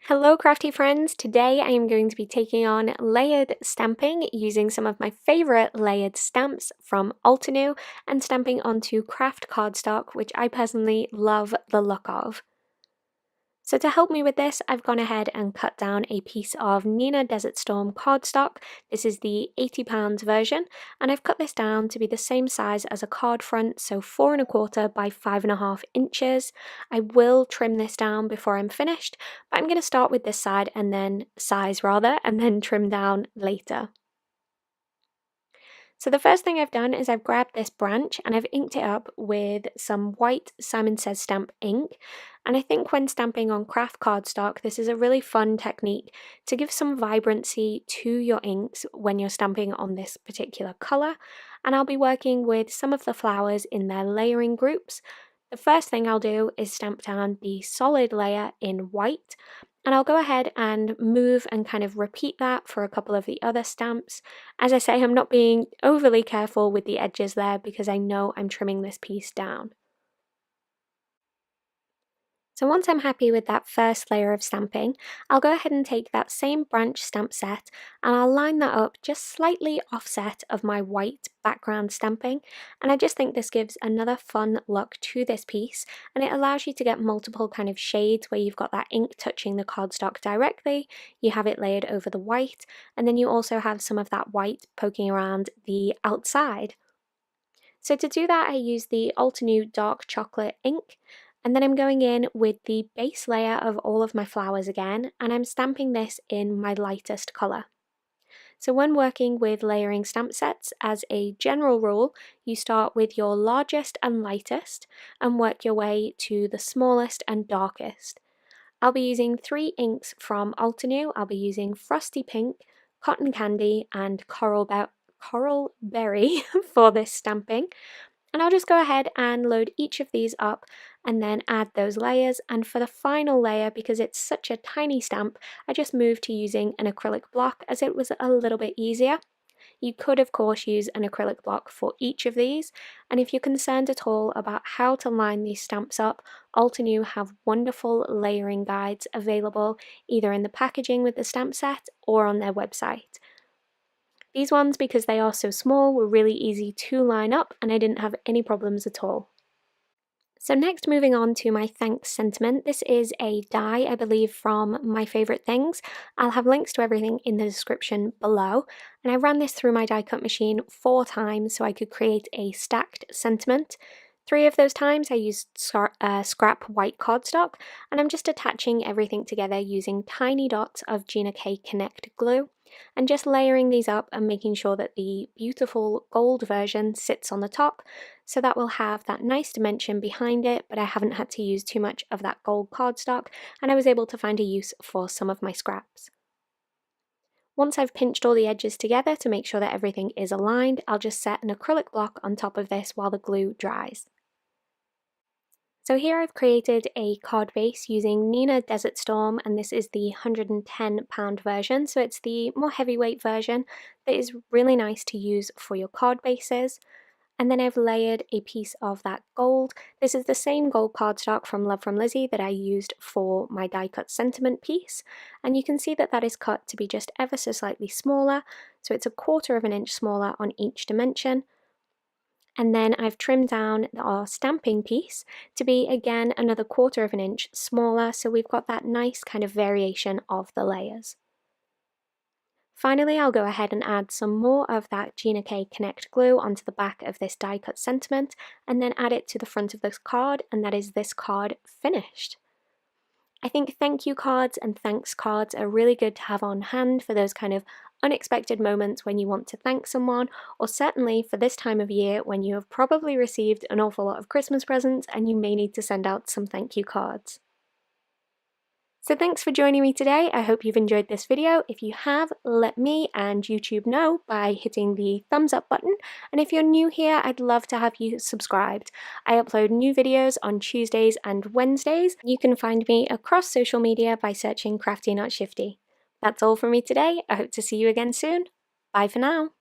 Hello crafty friends! Today I am going to be taking on layered stamping using some of my favourite layered stamps from Altenew and stamping onto Kraft cardstock, which I personally love the look of. So to help me with this, I've gone ahead and cut down a piece of Neenah Desert Storm cardstock. This is the 80 pounds version, and I've cut this down to be the same size as a card front, so 4¼ by 5½ inches. I will trim this down before I'm finished, but I'm going to start with this side and then and then trim down later. So the first thing I've done is I've grabbed this branch and I've inked it up with some white Simon Says stamp ink. And I think when stamping on Kraft cardstock, this is a really fun technique to give some vibrancy to your inks when you're stamping on this particular colour. And I'll be working with some of the flowers in their layering groups. The first thing I'll do is stamp down the solid layer in white. And I'll go ahead and move and kind of repeat that for a couple of the other stamps. As I say, I'm not being overly careful with the edges there because I know I'm trimming this piece down. So once I'm happy with that first layer of stamping, I'll go ahead and take that same branch stamp set and I'll line that up just slightly offset of my white background stamping, and I just think this gives another fun look to this piece, and it allows you to get multiple kind of shades where you've got that ink touching the cardstock directly, you have it layered over the white, and then you also have some of that white poking around the outside. So to do that, I use the Altenew Dark Chocolate ink. And then I'm going in with the base layer of all of my flowers again, and I'm stamping this in my lightest colour. So when working with layering stamp sets, as a general rule, you start with your largest and lightest and work your way to the smallest and darkest. I'll be using 3 inks from Altenew. I'll be using Frosty Pink, Cotton Candy and Coral Berry for this stamping. And I'll just go ahead and load each of these up and then add those layers, and for the final layer, because it's such a tiny stamp, I just moved to using an acrylic block as it was a little bit easier. You could of course use an acrylic block for each of these, and if you're concerned at all about how to line these stamps up, Altenew have wonderful layering guides available either in the packaging with the stamp set or on their website. These ones, because they are so small, were really easy to line up and I didn't have any problems at all. So next, moving on to my thanks sentiment. This is a die, I believe, from My Favourite Things. I'll have links to everything in the description below. And I ran this through my die cut machine 4 times so I could create a stacked sentiment. 3 of those times I used scrap white cardstock, and I'm just attaching everything together using tiny dots of Gina Connect glue, and just layering these up and making sure that the beautiful gold version sits on the top, so that will have that nice dimension behind it, but I haven't had to use too much of that gold cardstock, and I was able to find a use for some of my scraps. Once I've pinched all the edges together to make sure that everything is aligned, I'll just set an acrylic block on top of this while the glue dries. So here I've created a card base using Neenah Desert Storm, and this is the 110 pound version, so it's the more heavyweight version that is really nice to use for your card bases. And then I've layered a piece of that gold. This is the same gold cardstock from Love from Lizzie that I used for my die cut sentiment piece, and you can see that that is cut to be just ever so slightly smaller, so it's 1/4 inch smaller on each dimension. And then I've trimmed down our stamping piece to be again another 1/4 inch smaller, so we've got that nice kind of variation of the layers. Finally, I'll go ahead and add some more of that Gina Connect glue onto the back of this die cut sentiment and then add it to the front of this card, and that is this card finished. I think thank you cards and thanks cards are really good to have on hand for those kind of unexpected moments when you want to thank someone, or certainly for this time of year when you have probably received an awful lot of Christmas presents and you may need to send out some thank you cards. So thanks for joining me today. I hope you've enjoyed this video. If you have, let me and YouTube know by hitting the thumbs up button. And if you're new here, I'd love to have you subscribed. I upload new videos on Tuesdays and Wednesdays. You can find me across social media by searching Crafty Not Shifty. That's all from me today. I hope to see you again soon. Bye for now.